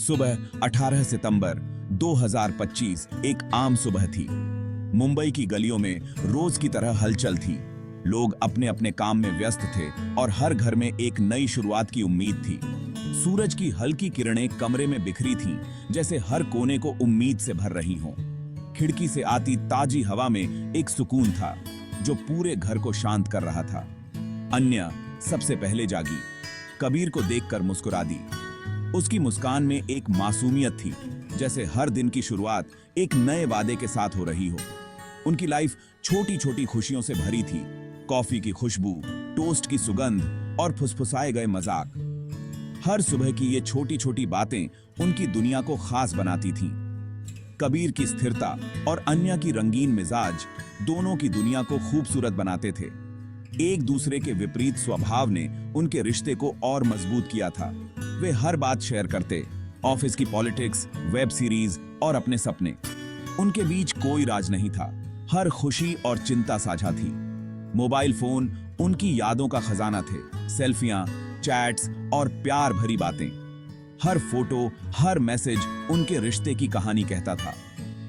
सुबह 18 सितंबर 2025 एक आम सुबह थी। मुंबई की गलियों में रोज की तरह हलचल थी। लोग अपने अपने काम में व्यस्त थे और हर घर में एक नई शुरुआत की उम्मीद थी। सूरज की हल्की किरणें कमरे में बिखरी थीं, जैसे हर कोने को उम्मीद से भर रही हों। खिड़की से आती ताजी हवा में एक सुकून था, जो पूरे घर को शांत कर रहा था। अन्या सबसे पहले जागी, कबीर को देखकर मुस्कुरा दी। उसकी मुस्कान में एक मासूमियत थी, जैसे हर दिन की शुरुआत एक नए वादे के साथ हो रही हो। उनकी लाइफ छोटी छोटी खुशियों से भरी थी। कॉफी की खुशबू, टोस्ट की सुगंध और फुसफुसाए गए मजाक। हर सुबह की ये छोटी छोटी बातें उनकी दुनिया को खास बनाती थीं। कबीर की स्थिरता और अन्या की रंगीन मिजाज दोनों की दुनिया को खूबसूरत बनाते थे। एक दूसरे के विपरीत स्वभाव ने उनके रिश्ते को और मजबूत किया था। वे हर बात शेयर करते, ऑफिस की पॉलिटिक्स, वेब सीरीज और अपने सपने। उनके बीच कोई राज नहीं था। हर खुशी और चिंता साझा थी। मोबाइल फोन उनकी यादों का खजाना थे। सेल्फियां, चैट्स और प्यार भरी बातें। हर फोटो, हर मैसेज उनके रिश्ते की कहानी कहता था।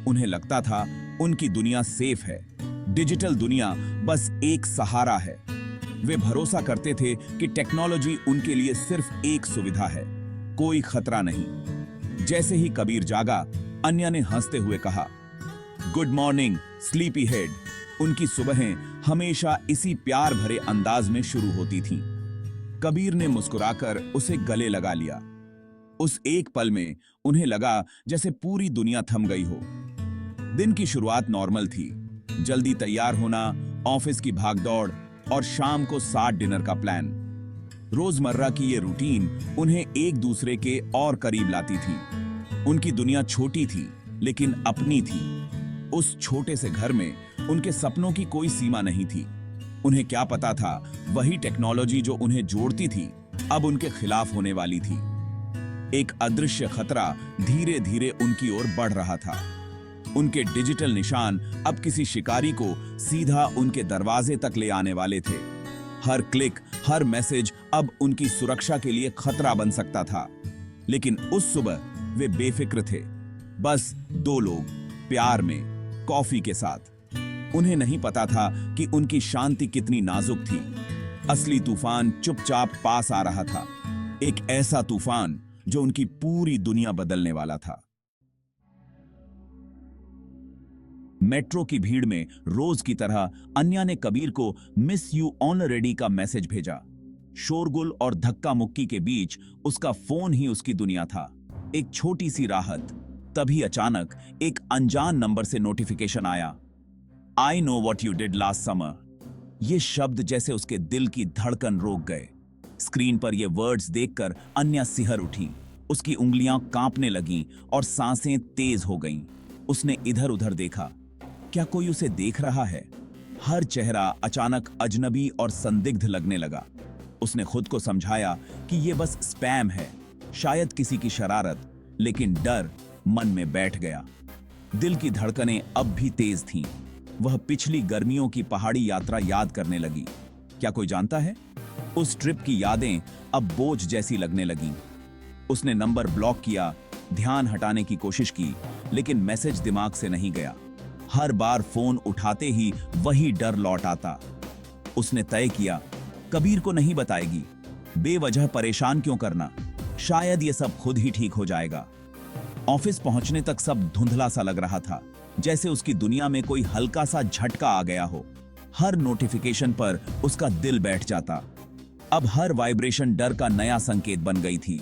उन्हें लगता था उनकी दुनिया सेफ है। डिजिटल दुनिया बस एक सहारा है। वे भरोसा करते थे कि टेक्नोलॉजी उनके लिए सिर्फ एक सुविधा है, कोई खतरा नहीं। जैसे ही कबीर जागा, अन्या ने हंसते हुए कहा, गुड मॉर्निंग स्लीपी हेड। उनकी सुबहें हमेशा इसी प्यार भरे अंदाज में शुरू होती थीं। कबीर ने मुस्कुराकर उसे गले लगा लिया। उस एक पल में उन्हें लगा जैसे पूरी दुनिया थम गई हो। दिन की शुरुआत नॉर्मल थी। जल्दी तैयार होना, ऑफिस की भागदौड़ और शाम को साथ डिनर का प्लान। रोजमर्रा की ये रूटीन उन्हें एक दूसरे के और करीब लाती थी। उनकी दुनिया छोटी थी, लेकिन अपनी थी। उस छोटे से घर में उनके सपनों की कोई सीमा नहीं थी। उन्हें क्या पता था, वही टेक्नोलॉजी जो उन्हें जोड़ती थी, अब उनके खिलाफ होने वाली थी। एक अदृश्य खतरा धीरे धीरे उनकी ओर बढ़ रहा था। उनके डिजिटल निशान अब किसी शिकारी को सीधा उनके दरवाजे तक ले आने वाले थे। हर क्लिक, हर मैसेज अब उनकी सुरक्षा के लिए खतरा बन सकता था। लेकिन उस सुबह वे बेफिक्र थे। बस दो लोग, प्यार में, कॉफी के साथ। उन्हें नहीं पता था कि उनकी शांति कितनी नाजुक थी। असली तूफान चुपचाप पास आ रहा था। एक ऐसा तूफान जो उनकी पूरी दुनिया बदलने वाला था। मेट्रो की भीड़ में रोज की तरह अन्या ने कबीर को मिस यू ऑलरेडी का मैसेज भेजा। शोरगुल और धक्का मुक्की के बीच उसका फोन ही उसकी दुनिया था। एक छोटी सी राहत। तभी अचानक एक अनजान नंबर से नोटिफिकेशन आया, I know what you did last summer. ये शब्द जैसे उसके दिल की धड़कन रोक गए। स्क्रीन पर ये वर्ड्स देखकर अन्या सिहर उठी। उसकी उंगलियां कांपने लगीं और सांसें तेज हो गईं। उसने इधर उधर देखा, क्या कोई उसे देख रहा है? हर चेहरा अचानक अजनबी और संदिग्ध लगने लगा। उसने खुद को समझाया कि यह बस स्पैम है, शायद किसी की शरारत। लेकिन डर मन में बैठ गया। दिल की धड़कनें अब भी तेज थीं। वह पिछली गर्मियों की पहाड़ी यात्रा याद करने लगी। क्या कोई जानता है? उस ट्रिप की यादें अब बोझ जैसी लगने लगीं। उसने नंबर ब्लॉक किया, ध्यान हटाने की कोशिश की, लेकिन मैसेज दिमाग से नहीं गया। हर बार फोन उठाते ही वही डर लौट आता। उसने तय किया, कबीर को नहीं बताएगी। बेवजह परेशान क्यों करना? शायद ये सब खुद ही ठीक हो जाएगा। ऑफिस पहुंचने तक सब धुंधला सा लग रहा था, जैसे उसकी दुनिया में कोई हल्का सा झटका आ गया हो। हर नोटिफिकेशन पर उसका दिल बैठ जाता। अब हर वाइब्रेशन डर का नया संकेत बन गई थी।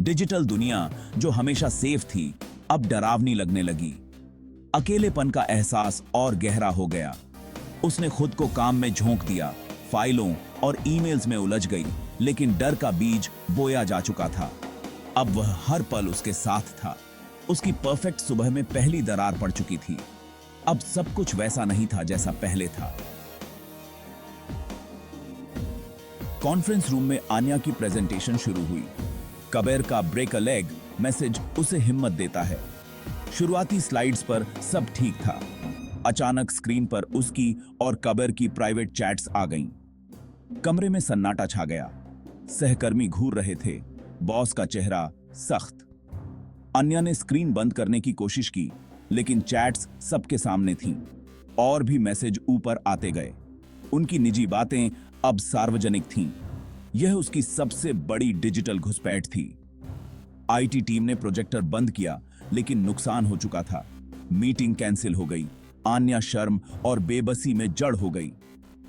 डिजिटल दुनिया जो हमेशा सेफ थी, अब डरावनी लगने लगी। अकेलेपन का एहसास और गहरा हो गया। उसने खुद को काम में झोंक दिया, फाइलों और ईमेल्स में उलझ गई, लेकिन डर का बीज बोया जा चुका था। अब वह हर पल उसके साथ था। उसकी परफेक्ट सुबह में पहली दरार पड़ चुकी थी। अब सब कुछ वैसा नहीं था जैसा पहले था। कॉन्फ्रेंस रूम में आन्या की प्रेजेंटेशन शुरू हुई। कबीर का ब्रेक अ लेग मैसेज उसे हिम्मत देता है। शुरुआती स्लाइड्स पर सब ठीक था। अचानक स्क्रीन पर उसकी और कबीर की प्राइवेट चैट्स आ गईं। कमरे में सन्नाटा छा गया। सहकर्मी घूर रहे थे। बॉस का चेहरा सख्त। अन्या ने स्क्रीन बंद करने की कोशिश की, लेकिन चैट्स सबके सामने थीं। और भी मैसेज ऊपर आते गए। उनकी निजी बातें अब सार्वजनिक थीं। यह उसकी सबसे बड़ी डिजिटल घुसपैठ थी। आईटी टीम ने प्रोजेक्टर बंद किया, लेकिन नुकसान हो चुका था। मीटिंग कैंसिल हो गई। आन्या शर्म और बेबसी में जड़ हो गई।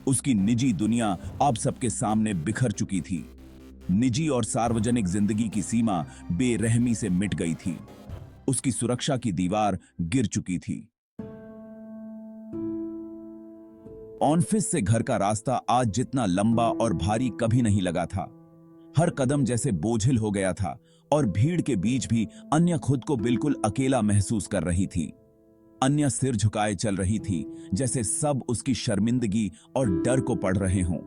उसकी निजी दुनिया अब सबके सामने बिखर चुकी थी। निजी और सार्वजनिक जिंदगी की सीमा बेरहमी से मिट गई थी। उसकी सुरक्षा की दीवार गिर चुकी थी। ऑफिस से घर का रास्ता आज जितना लंबा और भारी कभी नहीं लगा था। हर कदम जैसे बोझिल हो गया था और भीड़ के बीच भी अन्या खुद को बिल्कुल अकेला महसूस कर रही थी। अन्या सिर झुकाए चल रही थी, जैसे सब उसकी शर्मिंदगी और डर को पढ़ रहे हों।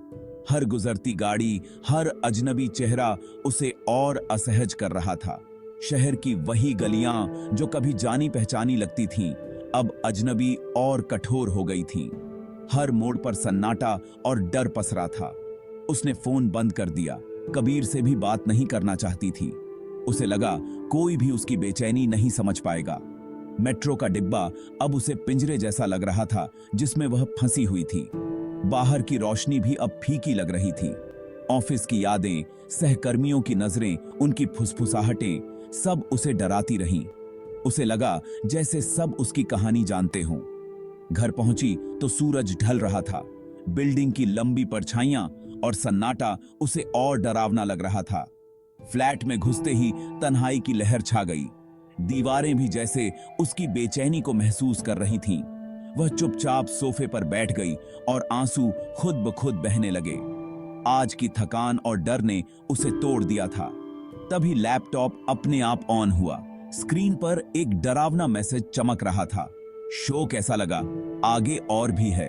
हर गुजरती गाड़ी, हर अजनबी चेहरा उसे और असहज कर रहा था। शहर की वही गलियां जो कभी जानी पहचानी लगती थीं, अब अजनबी और कठोर हो गई थीं। हर मोड़ पर सन्नाटा और डर पसरा था। उसने फोन बंद कर दिया। कबीर से भी बात नहीं करना चाहती थी। उसे लगा कोई भी उसकी बेचैनी नहीं समझ पाएगा। मेट्रो का डिब्बा अब उसे पिंजरे जैसा लग रहा था, जिसमें वह फंसी हुई थी। बाहर की रोशनी भी अब फीकी लग रही थी। ऑफिस की यादें, सहकर्मियों की नजरें, उनकी फुसफुसाहटें सब उसे डराती रहीं। उसे लगा जैसे सब उसकी कहानी जानते हों। घर पहुंची तो सूरज ढल रहा था। बिल्डिंग की लंबी परछाइयां और सन्नाटा उसे और डरावना लग रहा था। फ्लैट में घुसते ही तन्हाई की लहर छा गई। दीवारें भी जैसे उसकी बेचैनी को महसूस कर रही थीं। वह चुपचाप सोफे पर बैठ गई और आंसू खुद ब खुद बहने लगे। आज की थकान और डर ने उसे तोड़ दिया था। तभी लैपटॉप अपने आप ऑन हुआ। स्क्रीन पर एक डरावना मैसेज चमक रहा था। शो कैसा लगा? आगे और भी है।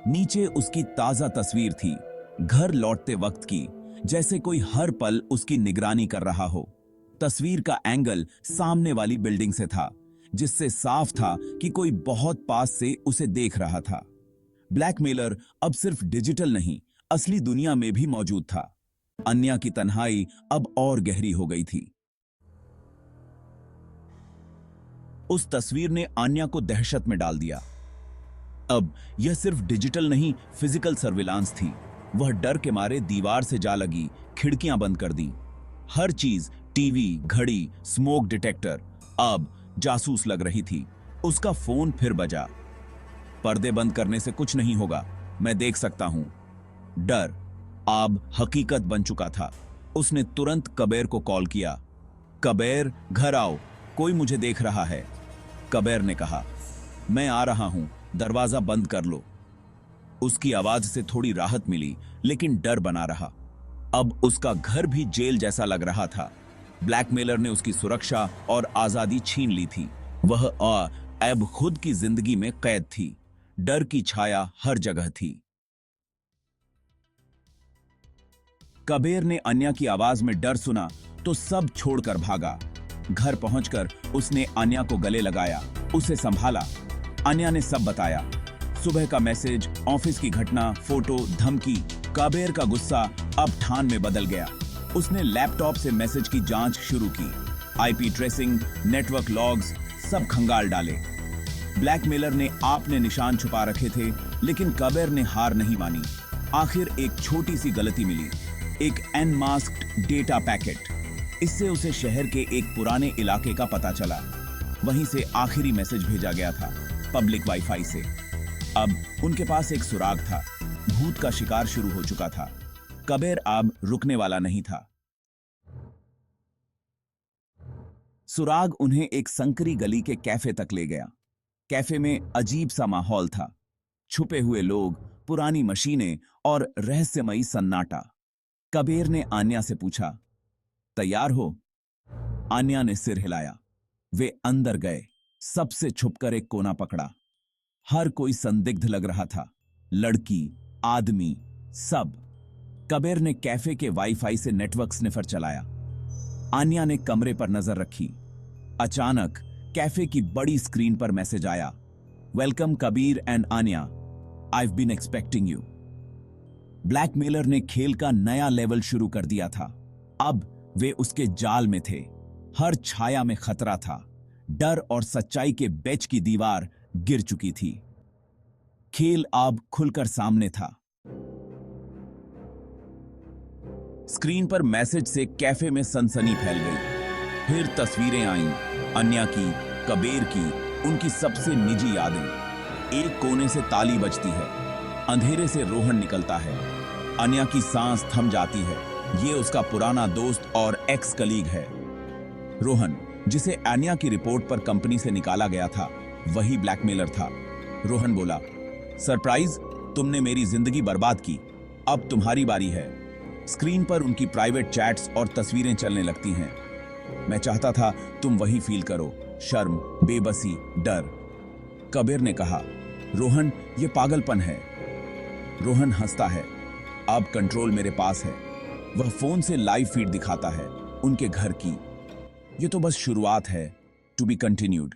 नीचे उसकी ताजा तस्वीर थी, घर लौटते वक्त की, जैसे कोई हर पल उसकी निगरानी कर रहा हो। तस्वीर का एंगल सामने वाली बिल्डिंग से था, जिससे साफ था कि कोई बहुत पास से उसे देख रहा था। ब्लैकमेलर अब सिर्फ डिजिटल नहीं, असली दुनिया में भी मौजूद था। अन्या की तन्हाई अब और गहरी हो गई थी। उस तस्वीर ने आन्या को दहशत में डाल दिया। अब यह सिर्फ डिजिटल नहीं, फिजिकल सर्विलांस थी। वह डर के मारे दीवार से जा लगी, खिड़कियां बंद कर दी। हर चीज, टीवी, घड़ी, स्मोक डिटेक्टर, अब जासूस लग रही थी। उसका फोन फिर बजा। पर्दे बंद करने से कुछ नहीं होगा, मैं देख सकता हूं। डर अब हकीकत बन चुका था। उसने तुरंत कबीर को कॉल किया। कबीर, घर आओ, कोई मुझे देख रहा है। कबीर ने कहा, मैं आ रहा हूं, दरवाजा बंद कर लो। उसकी आवाज से थोड़ी राहत मिली, लेकिन डर बना रहा। अब उसका घर भी जेल जैसा लग रहा था। ब्लैकमेलर ने उसकी सुरक्षा और आजादी छीन ली थी। वह अब खुद की जिंदगी में कैद थी। डर की छाया हर जगह थी। कबीर ने अन्या की आवाज में डर सुना तो सब छोड़कर भागा। घर पहुंचकर उसने अन्या को गले लगाया, उसे संभाला। अन्या ने सब बताया, सुबह का मैसेज, ऑफिस की घटना, फोटो, धमकी। कबीर का गुस्सा अब ठान में बदल गया। उसने लैपटॉप से मैसेज की जांच शुरू की। आईपी ट्रेसिंग, नेटवर्क लॉग्स सब खंगाल डाले। ब्लैकमेलर ने आपने निशान छुपा रखे थे, लेकिन कबीर ने हार नहीं मानी। आखिर एक छोटी सी गलती मिली, एक अनमास्क्ड डेटा पैकेट। इससे उसे शहर के एक पुराने इलाके का पता चला। वहीं से आखिरी मैसेज भेजा गया था, पब्लिक वाईफाई से। अब उनके पास एक सुराग था। भूत का शिकार शुरू हो चुका था। कबीर अब रुकने वाला नहीं था। सुराग उन्हें एक संकरी गली के कैफे तक ले गया। कैफे में अजीब सा माहौल था। छुपे हुए लोग, पुरानी मशीनें और रहस्यमयी सन्नाटा। कबीर ने आन्या से पूछा, तैयार हो? आन्या ने सिर हिलाया। वे अंदर गए। सबसे छुपकर एक कोना पकड़ा। हर कोई संदिग्ध लग रहा था, लड़की, आदमी, सब। कबीर ने कैफे के वाईफाई से नेटवर्क स्निफर चलाया। आन्या ने कमरे पर नजर रखी। अचानक कैफे की बड़ी स्क्रीन पर मैसेज आया, welcome Kabir and Aanya, I have been expecting you. Blackmailer ने खेल का नया लेवल शुरू कर दिया था। अब वे उसके जाल में थे। हर छाया में खतरा था। डर और सच्चाई के बीच की दीवार गिर चुकी थी। खेल अब खुलकर सामने था। स्क्रीन पर मैसेज से कैफे में सनसनी फैल गई। फिर तस्वीरें आईं, अन्या की, कबीर की, उनकी सबसे निजी यादें। एक कोने से ताली बजती है, अंधेरे से रोहन निकलता है। अन्या की सांस थम जाती है। ये उसका पुराना दोस्त और एक्स कलीग है। रोहन, जिसे अन्या की रिपोर्ट पर कंपनी से निकाला गया था, वही ब्लैकमेलर था। रोहन बोला, सरप्राइज, तुमने मेरी जिंदगी बर्बाद की, अब तुम्हारी बारी है। स्क्रीन पर उनकी प्राइवेट चैट्स और तस्वीरें चलने लगती हैं। मैं चाहता था तुम वही फील करो, शर्म, बेबसी, डर। कबीर ने कहा, रोहन, ये पागलपन है। रोहन हंसता है, अब कंट्रोल मेरे पास है। वह फोन से लाइव फीड दिखाता है उनके घर की। ये तो बस शुरुआत है। To be continued.